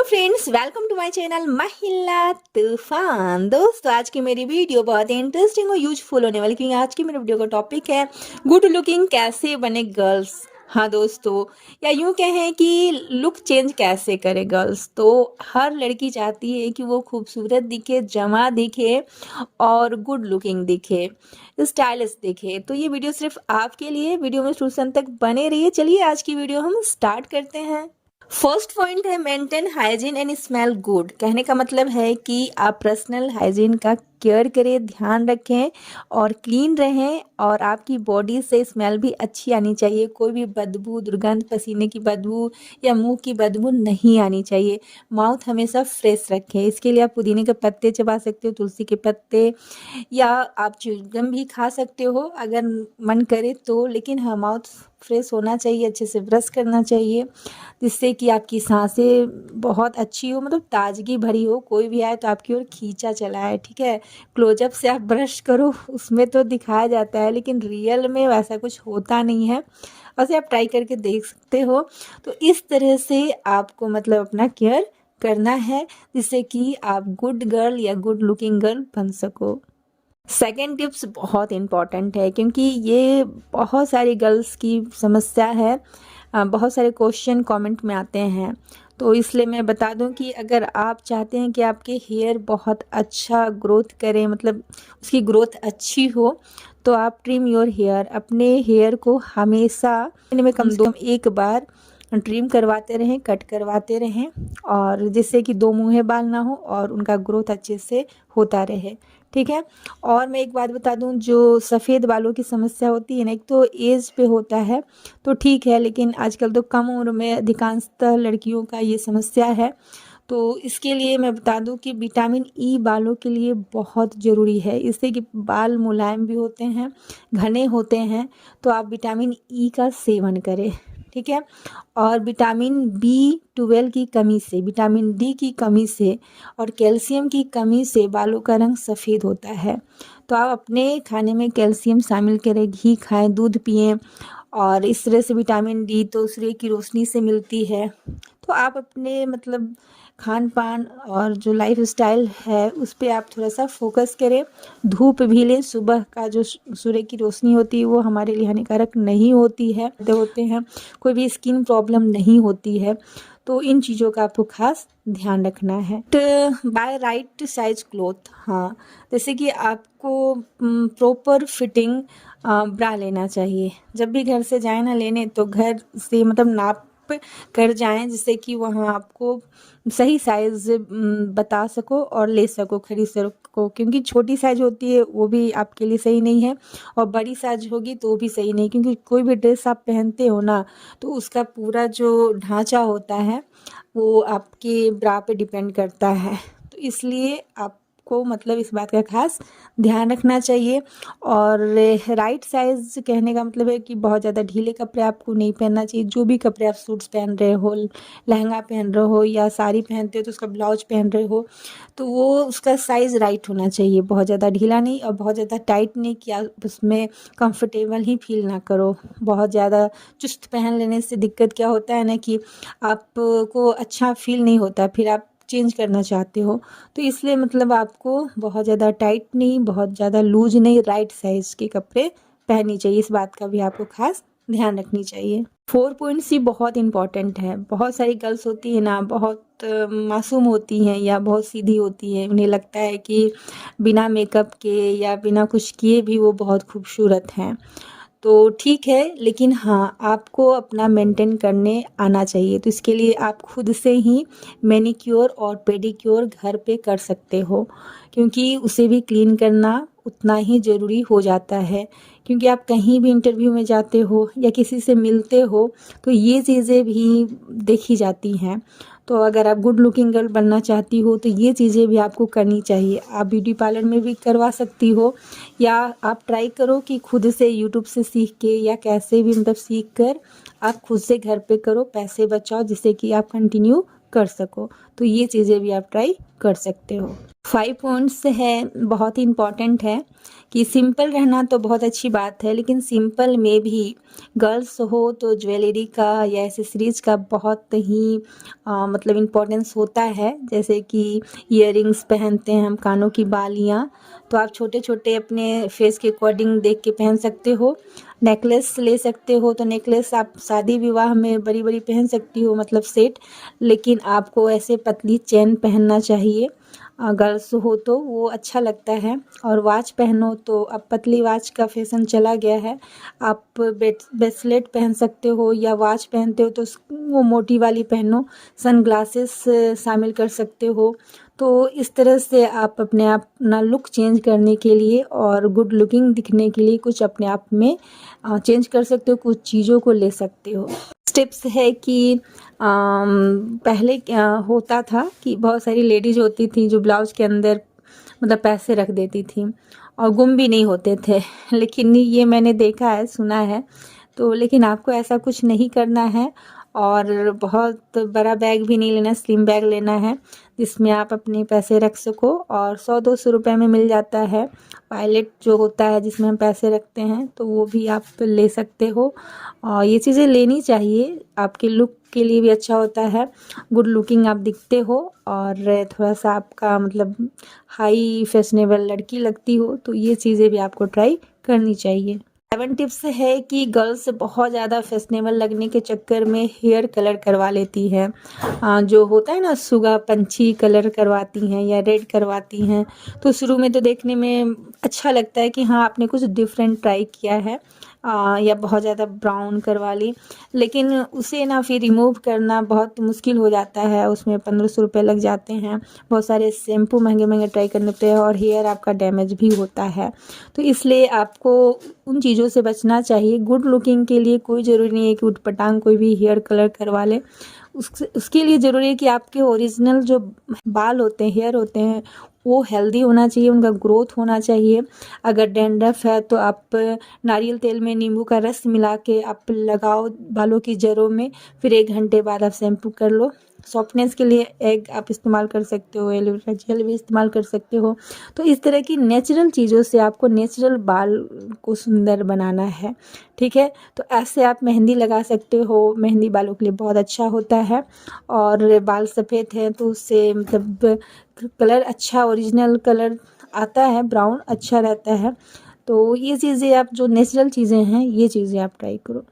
Friends, welcome to my channel Mahila Toofan. दोस्तों, आज की मेरी वीडियो बहुत ही इंटरेस्टिंग और यूजफुल होने वाली, क्योंकि आज की मेरी वीडियो का टॉपिक है गुड लुकिंग कैसे बने गर्ल्स। हाँ दोस्तों, या यूं कहें कि लुक चेंज कैसे करे गर्ल्स। तो हर लड़की चाहती है कि वो खूबसूरत दिखे, जमा दिखे और गुड लुकिंग दिखे, स्टाइलिश दिखे। तो ये वीडियो सिर्फ आपके लिए, वीडियो में शुरू से अंत तक बने रहिए। चलिए आज की वीडियो हम स्टार्ट करते हैं। फर्स्ट पॉइंट है maintain hygiene and smell good. कहने का मतलब है कि आप पर्सनल हाइजीन का केयर करें, ध्यान रखें और क्लीन रहें, और आपकी बॉडी से स्मेल भी अच्छी आनी चाहिए। कोई भी बदबू, दुर्गंध, पसीने की बदबू या मुंह की बदबू नहीं आनी चाहिए। माउथ हमेशा फ्रेश रखें। इसके लिए आप पुदीने के पत्ते चबा सकते हो, तुलसी के पत्ते, या आप च्युइंगम भी खा सकते हो अगर मन करे तो। लेकिन हाँ, माउथ फ्रेश होना चाहिए, अच्छे से ब्रश करना चाहिए, जिससे कि आपकी सांसें बहुत अच्छी हो, मतलब ताजगी भरी हो। कोई भी आए तो आपकी ओर खींचा चला है, ठीक है। क्लोजअप से आप ब्रश करो, उसमें तो दिखाया जाता है, लेकिन रियल में वैसा कुछ होता नहीं है। वैसे आप ट्राई करके देख सकते हो। तो इस तरह से आपको मतलब अपना केयर करना है, जिससे कि आप गुड गर्ल या गुड लुकिंग गर्ल बन सको। सेकेंड टिप्स बहुत इम्पॉर्टेंट है, क्योंकि ये बहुत सारी गर्ल्स की समस्या है। बहुत सारे क्वेश्चन कमेंट में आते हैं, तो इसलिए मैं बता दूं कि अगर आप चाहते हैं कि आपके हेयर बहुत अच्छा ग्रोथ करें, मतलब उसकी ग्रोथ अच्छी हो, तो आप ट्रिम योर हेयर। अपने हेयर को हमेशा महीने में कम से कम एक बार ट्रिम करवाते रहें, कट करवाते रहें, और जिससे कि दो मुँहे बाल ना हो और उनका ग्रोथ अच्छे से होता रहे, ठीक है। और मैं एक बात बता दूं, जो सफ़ेद बालों की समस्या होती है ना, एक तो एज पे होता है तो ठीक है, लेकिन आजकल तो कम उम्र में अधिकांशतः लड़कियों का ये समस्या है। तो इसके लिए मैं बता दूं कि विटामिन ई बालों के लिए बहुत ज़रूरी है। इससे कि बाल मुलायम भी होते हैं, घने होते हैं। तो आप विटामिन ई का सेवन करें, ठीक है। और विटामिन B12 की कमी से, विटामिन डी की कमी से और कैल्शियम की कमी से बालों का रंग सफ़ेद होता है। तो आप अपने खाने में कैल्शियम शामिल करें, घी खाएं, दूध पिएं, और इस तरह से विटामिन डी तो सूर्य की रोशनी से मिलती है। तो आप अपने मतलब खान पान और जो लाइफ स्टाइल है उस पर आप थोड़ा सा फोकस करें। धूप भी लें। सुबह का जो सूर्य की रोशनी होती है वो हमारे लिए हानिकारक नहीं होती है, होते हैं, कोई भी स्किन प्रॉब्लम नहीं होती है। तो इन चीज़ों का आपको खास ध्यान रखना है। तो बाय राइट साइज क्लोथ, हाँ, जैसे कि आपको प्रॉपर फिटिंग ब्रा लेना चाहिए। जब भी घर से जाए ना लेने, तो घर से मतलब नाप कर जाएं, जिससे कि वहाँ आपको सही साइज बता सको और ले सको, खरीद सको। क्योंकि छोटी साइज होती है वो भी आपके लिए सही नहीं है, और बड़ी साइज होगी तो वो भी सही नहीं, क्योंकि कोई भी ड्रेस आप पहनते हो ना, तो उसका पूरा जो ढांचा होता है वो आपके ब्रा पे डिपेंड करता है। तो इसलिए आपको मतलब इस बात का खास ध्यान रखना चाहिए। और राइट साइज कहने का मतलब है कि बहुत ज़्यादा ढीले कपड़े आपको नहीं पहनना चाहिए। जो भी कपड़े आप सूट्स पहन रहे हो, लहंगा पहन रहे हो, या साड़ी पहनते हो तो उसका ब्लाउज पहन रहे हो, तो वो उसका साइज़ राइट होना चाहिए। बहुत ज़्यादा ढीला नहीं और बहुत ज़्यादा टाइट नहीं, कि आप उसमें कंफर्टेबल ही फील ना करो। बहुत ज़्यादा चुस्त पहन लेने से दिक्कत क्या होता है ना, कि आपको अच्छा फील नहीं होता, फिर आप चेंज करना चाहते हो। तो इसलिए मतलब आपको बहुत ज़्यादा टाइट नहीं, बहुत ज़्यादा लूज नहीं, राइट साइज़ के कपड़े पहननी चाहिए। इस बात का भी आपको खास ध्यान रखनी चाहिए। 4 पॉइंट्स बहुत इंपॉर्टेंट है। बहुत सारी गर्ल्स होती है ना, बहुत मासूम होती हैं या बहुत सीधी होती हैं। उन्हें लगता है कि बिना मेकअप के या बिना कुछ किए भी वो बहुत खूबसूरत हैं। तो ठीक है, लेकिन हाँ, आपको अपना मेंटेन करने आना चाहिए। तो इसके लिए आप खुद से ही मैनीक्योर और पेडिक्योर घर पे कर सकते हो, क्योंकि उसे भी क्लीन करना उतना ही ज़रूरी हो जाता है। क्योंकि आप कहीं भी इंटरव्यू में जाते हो या किसी से मिलते हो, तो ये चीज़ें भी देखी जाती हैं। तो अगर आप गुड लुकिंग गर्ल बनना चाहती हो तो ये चीज़ें भी आपको करनी चाहिए। आप ब्यूटी पार्लर में भी करवा सकती हो, या आप ट्राई करो कि खुद से यूट्यूब से सीख के या कैसे भी मतलब सीख कर आप खुद से घर पे करो, पैसे बचाओ, जिससे कि आप कंटिन्यू कर सको। तो ये चीज़ें भी आप ट्राई कर सकते हो। 5 पॉइंट्स है, बहुत ही इम्पॉर्टेंट है कि सिंपल रहना तो बहुत अच्छी बात है, लेकिन सिंपल में भी गर्ल्स हो तो ज्वेलरी का या एसेसरीज का बहुत ही मतलब इम्पोर्टेंस होता है। जैसे कि ईयरिंग्स पहनते हैं हम, कानों की बालियाँ, तो आप छोटे छोटे अपने फेस के अकॉर्डिंग देख के पहन सकते हो। नेकलेस ले सकते हो, तो नेकलेस आप शादी विवाह में बड़ी बड़ी पहन सकती हो, मतलब सेट, लेकिन आपको ऐसे पतली चेन पहनना चाहिए। गर्ल्स हो तो वो अच्छा लगता है। और वॉच पहनो तो अब पतली वॉच का फैशन चला गया है, आप ब्रेसलेट पहन सकते हो, या वॉच पहनते हो तो वो मोटी वाली पहनो। सनग्लासेस शामिल कर सकते हो। तो इस तरह से आप अपना लुक चेंज करने के लिए और गुड लुकिंग दिखने के लिए कुछ अपने आप में चेंज कर सकते हो, कुछ चीज़ों को ले सकते हो। टिप्स है कि पहले क्या होता था कि बहुत सारी लेडीज होती थी जो ब्लाउज के अंदर मतलब पैसे रख देती थी और गुम भी नहीं होते थे, लेकिन ये मैंने देखा है, सुना है। तो लेकिन आपको ऐसा कुछ नहीं करना है, और बहुत बड़ा बैग भी नहीं लेना, स्लिम बैग लेना है जिसमें आप अपने पैसे रख सको। और 100-200 रुपये में मिल जाता है पायलेट जो होता है जिसमें हम पैसे रखते हैं, तो वो भी आप ले सकते हो। और ये चीज़ें लेनी चाहिए, आपके लुक के लिए भी अच्छा होता है, गुड लुकिंग आप दिखते हो, और थोड़ा सा आपका मतलब हाई फैशनेबल लड़की लगती हो, तो ये चीज़ें भी आपको ट्राई करनी चाहिए। 7 टिप्स है कि गर्ल्स बहुत ज़्यादा फैशनेबल लगने के चक्कर में हेयर कलर करवा लेती है, जो होता है ना सुगा पंछी कलर करवाती हैं या रेड करवाती हैं। तो शुरू में तो देखने में अच्छा लगता है कि हाँ आपने कुछ डिफरेंट ट्राई किया है, या बहुत ज़्यादा ब्राउन करवा ली, लेकिन उसे ना फिर रिमूव करना बहुत मुश्किल हो जाता है, उसमें 1500 रुपये लग जाते हैं, बहुत सारे शैम्पू महंगे महंगे ट्राई करने पड़ते हैं, और हेयर आपका डैमेज भी होता है। तो इसलिए आपको उन चीज़ों से बचना चाहिए। गुड लुकिंग के लिए कोई ज़रूरी नहीं है कि उटपटांग कोई भी हेयर कलर करवा ले, उसके लिए ज़रूरी है कि आपके ओरिजिनल जो बाल होते हैं, हेयर होते हैं, वो हेल्दी होना चाहिए, उनका ग्रोथ होना चाहिए। अगर डैंड्रफ है तो आप नारियल तेल में नींबू का रस मिला के आप लगाओ बालों की जड़ों में, फिर 1 घंटे बाद आप शैम्पू कर लो। सॉफ्टनेस के लिए एग आप इस्तेमाल कर सकते हो, एलोवेरा जेल भी इस्तेमाल कर सकते हो। तो इस तरह की नेचुरल चीज़ों से आपको नेचुरल बाल को सुंदर बनाना है, ठीक है। तो ऐसे आप मेहंदी लगा सकते हो, मेहंदी बालों के लिए बहुत अच्छा होता है। और बाल सफ़ेद हैं तो उससे मतलब कलर अच्छा ओरिजिनल कलर आता है, ब्राउन अच्छा रहता है। तो ये चीज़ें आप जो नेचुरल चीज़ें हैं ये चीज़ें आप ट्राई करो।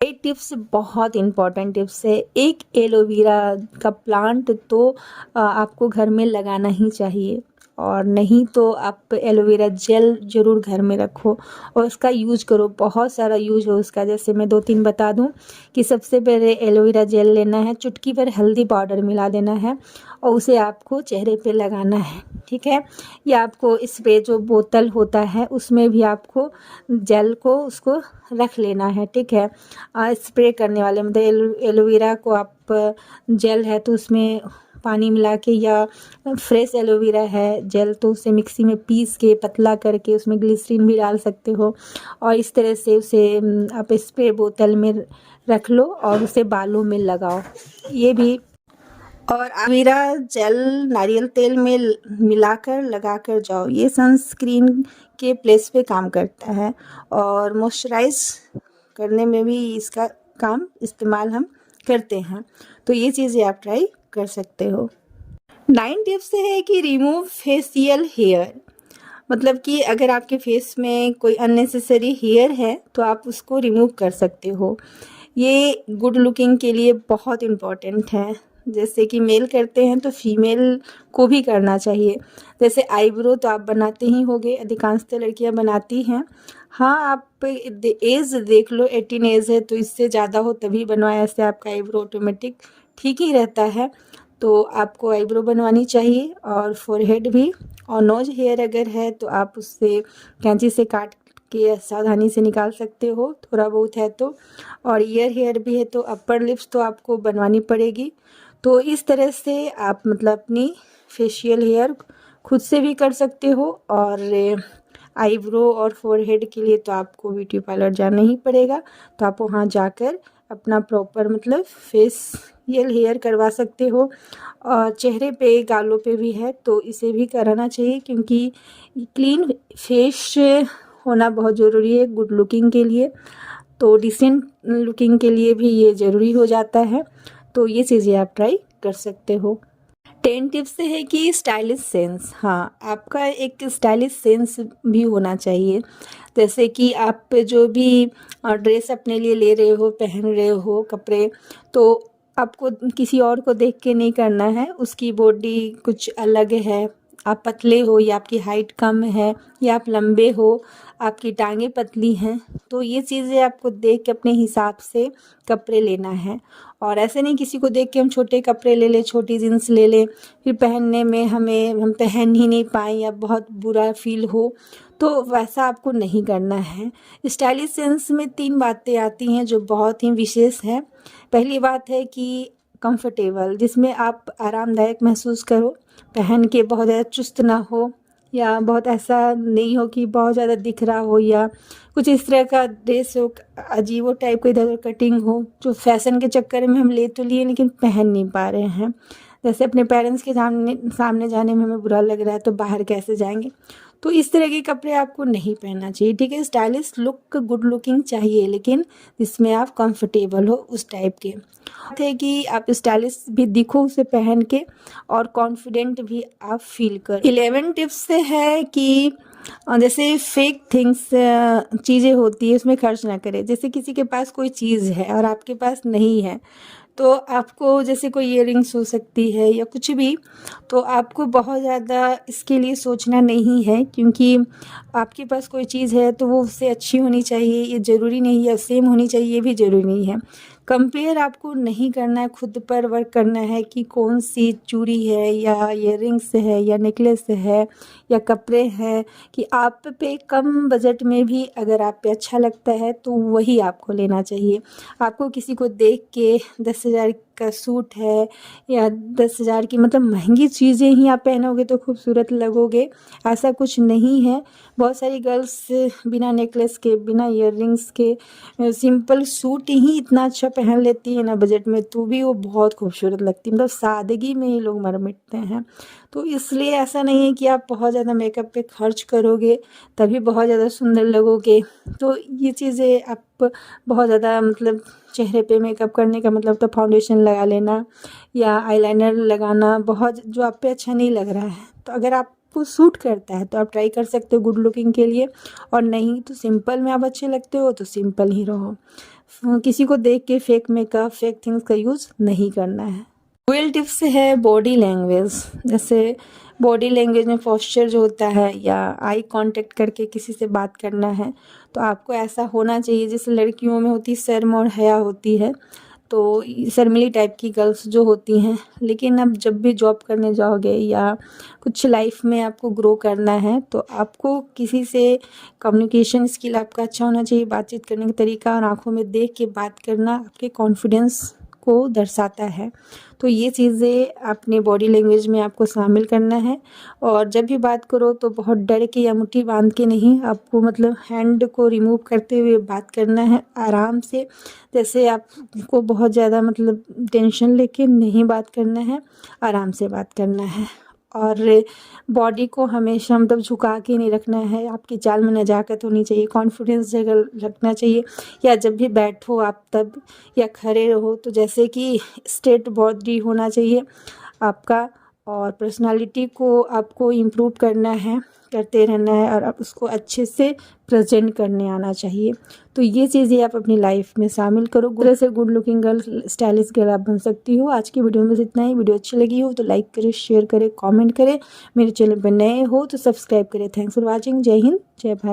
ये टिप्स बहुत इम्पॉर्टेंट टिप्स है। एक एलोवेरा का प्लांट तो आपको घर में लगाना ही चाहिए, और नहीं तो आप एलोवेरा जेल ज़रूर घर में रखो और उसका यूज करो, बहुत सारा यूज हो उसका। जैसे मैं 2-3 बता दूं कि सबसे पहले एलोवेरा जेल लेना है, चुटकी भर हल्दी पाउडर मिला देना है और उसे आपको चेहरे पे लगाना है, ठीक है। या आपको स्प्रे जो बोतल होता है उसमें भी आपको जेल को उसको रख लेना है, ठीक है। स्प्रे करने वाले मतलब एलोवेरा को आप जेल है तो उसमें पानी मिला के, या फ्रेश एलोवेरा है जेल तो उसे मिक्सी में पीस के पतला करके उसमें ग्लिसरीन भी डाल सकते हो, और इस तरह से उसे आप स्प्रे बोतल में रख लो और उसे बालों में लगाओ। ये भी, और एलोवेरा जेल नारियल तेल में मिलाकर लगाकर जाओ, ये सनस्क्रीन के प्लेस पे काम करता है, और मॉइस्चराइज करने में भी इसका काम इस्तेमाल हम करते हैं। तो ये चीज़ें आप ट्राई कर सकते हो। 9 टिप्स है कि रिमूव फेशियल हेयर, मतलब कि अगर आपके फेस में कोई अननेसेसरी हेयर है तो आप उसको रिमूव कर सकते हो। ये गुड लुकिंग के लिए बहुत इम्पॉर्टेंट है। जैसे कि मेल करते हैं तो फीमेल को भी करना चाहिए। जैसे आईब्रो तो आप बनाते ही होंगे, अधिकांशतः लड़कियां बनाती हैं। हाँ, आप एज देख लो, 18 एज है तो इससे ज़्यादा हो तभी बनवाएं, ऐसे आपका आईब्रो ऑटोमेटिक ठीक ही रहता है। तो आपको आईब्रो बनवानी चाहिए, और फोरहेड भी। और नोज हेयर अगर है तो आप उससे कैंची से काट के सावधानी से निकाल सकते हो, थोड़ा बहुत है तो। और ईयर हेयर भी है तो अपर लिप्स तो आपको बनवानी पड़ेगी। तो इस तरह से आप मतलब अपनी फेशियल हेयर खुद से भी कर सकते हो, और आईब्रो और फोरहेड के लिए तो आपको ब्यूटी पार्लर जाना ही पड़ेगा। तो आप वहाँ जाकर अपना प्रॉपर मतलब फेस रियल हेयर करवा सकते हो, और चेहरे पे गालों पे भी है तो इसे भी कराना चाहिए, क्योंकि क्लीन फेस होना बहुत ज़रूरी है गुड लुकिंग के लिए। तो डिसेंट लुकिंग के लिए भी ये ज़रूरी हो जाता है। तो ये चीज़ें आप ट्राई कर सकते हो। 10 टिप्स है कि स्टाइलिश सेंस, हाँ आपका एक स्टाइलिश सेंस भी होना चाहिए। जैसे कि आप जो भी ड्रेस अपने लिए ले रहे हो, पहन रहे हो कपड़े, तो आपको किसी और को देख के नहीं करना है। उसकी बॉडी कुछ अलग है, आप पतले हो या आपकी हाइट कम है, या आप लंबे हो, आपकी टांगें पतली हैं, तो ये चीज़ें आपको देख के अपने हिसाब से कपड़े लेना है। और ऐसे नहीं किसी को देख के हम छोटे कपड़े ले लें, छोटी जीन्स ले लें, फिर पहनने में हम पहन ही नहीं पाएँ या बहुत बुरा फील हो, तो वैसा आपको नहीं करना है। स्टाइलिश सेंस में 3 बातें आती हैं जो बहुत ही विशेष हैं। पहली बात है कि कंफर्टेबल, जिसमें आप आरामदायक महसूस करो, पहन के बहुत ज़्यादा चुस्त ना हो, या बहुत ऐसा नहीं हो कि बहुत ज़्यादा दिख रहा हो, या कुछ इस तरह का ड्रेस हो, अजीबो टाइप का इधर उधर कटिंग हो, जो फैशन के चक्कर में हम ले तो लिए लेकिन पहन नहीं पा रहे हैं। जैसे अपने पेरेंट्स के सामने जाने में हमें बुरा लग रहा है तो बाहर कैसे जाएंगे, तो इस तरह के कपड़े आपको नहीं पहनना चाहिए। ठीक है, स्टाइलिश लुक गुड लुकिंग चाहिए, लेकिन जिसमें आप कंफर्टेबल हो उस टाइप के है कि आप स्टाइलिश भी दिखो उसे पहन के, और कॉन्फिडेंट भी आप फील करो। 11 टिप्स है कि जैसे फेक थिंग्स चीज़ें होती है उसमें खर्च ना करें। जैसे किसी के पास कोई चीज़ है और आपके पास नहीं है, तो आपको जैसे कोई इयररिंग्स हो सकती है या कुछ भी, तो आपको बहुत ज़्यादा इसके लिए सोचना नहीं है, क्योंकि आपके पास कोई चीज़ है तो वो उससे अच्छी होनी चाहिए, ये ज़रूरी नहीं है, सेम होनी चाहिए ये भी ज़रूरी नहीं है। कंपेयर आपको नहीं करना है, खुद पर वर्क करना है कि कौन सी चूड़ी है या इयररिंग्स है या नेकलेस है या कपड़े हैं, कि आप पे कम बजट में भी अगर आप पे अच्छा लगता है तो वही आपको लेना चाहिए। आपको किसी को देख के 10,000 का सूट है या 10,000 की मतलब महंगी चीज़ें ही आप पहनोगे तो खूबसूरत लगोगे, ऐसा कुछ नहीं है। बहुत सारी गर्ल्स बिना नेकलेस के, बिना इयररिंग्स के सिंपल सूट ही इतना अच्छा पहन लेती है ना बजट में, तो भी वो बहुत खूबसूरत लगती है। मतलब सादगी में ही लोग मर मिटते हैं। तो इसलिए ऐसा नहीं है कि आप बहुत ज़्यादा मेकअप पे खर्च करोगे तभी बहुत ज़्यादा सुंदर लगोगे। तो ये चीज़ें आप बहुत ज़्यादा मतलब चेहरे पे मेकअप करने का मतलब तो फाउंडेशन लगा लेना या आईलाइनर लगाना बहुत जो आप पे अच्छा नहीं लग रहा है, तो अगर आपको सूट करता है तो आप ट्राई कर सकते हो गुड लुकिंग के लिए, और नहीं तो सिंपल में आप अच्छे लगते हो तो सिंपल ही रहो। किसी को देख के फेक मेकअप, फेक थिंग्स का यूज़ नहीं करना है। 12 टिप्स है बॉडी लैंग्वेज। जैसे बॉडी लैंग्वेज में पोस्चर जो होता है या आई कांटेक्ट करके किसी से बात करना है, तो आपको ऐसा होना चाहिए जैसे लड़कियों में होती शर्म और हया होती है, तो शर्मिली टाइप की गर्ल्स जो होती हैं। लेकिन अब जब भी जॉब करने जाओगे या कुछ लाइफ में आपको ग्रो करना है, तो आपको किसी से कम्युनिकेशन स्किल आपका अच्छा होना चाहिए, बातचीत करने का तरीका और आंखों में देख के बात करना आपके कॉन्फिडेंस को दर्शाता है। तो ये चीज़ें अपने बॉडी लैंग्वेज में आपको शामिल करना है, और जब भी बात करो तो बहुत डर के या मुट्ठी बांध के नहीं, आपको मतलब हैंड को रिमूव करते हुए बात करना है आराम से। जैसे आपको बहुत ज़्यादा मतलब टेंशन लेके नहीं बात करना है, आराम से बात करना है। और बॉडी को हमेशा मतलब झुका के नहीं रखना है, आपकी चाल में नज़ाकत होनी चाहिए, कॉन्फिडेंस जगह रखना चाहिए। या जब भी बैठो आप तब, या खड़े रहो तो जैसे कि स्ट्रेट बॉडी होना चाहिए आपका, और पर्सनालिटी को आपको इम्प्रूव करना है, करते रहना है, और आप उसको अच्छे से प्रेजेंट करने आना चाहिए। तो ये चीज़ें आप अपनी लाइफ में शामिल करो, गुड से good looking girl, stylish girl आप बन सकती हो। आज की वीडियो में बस इतना ही। वीडियो अच्छी लगी हो तो लाइक करें, शेयर करें, कमेंट करें। मेरे चैनल पर नए हो तो सब्सक्राइब करें। Thanks for watching. जय हिंद, जय भारत।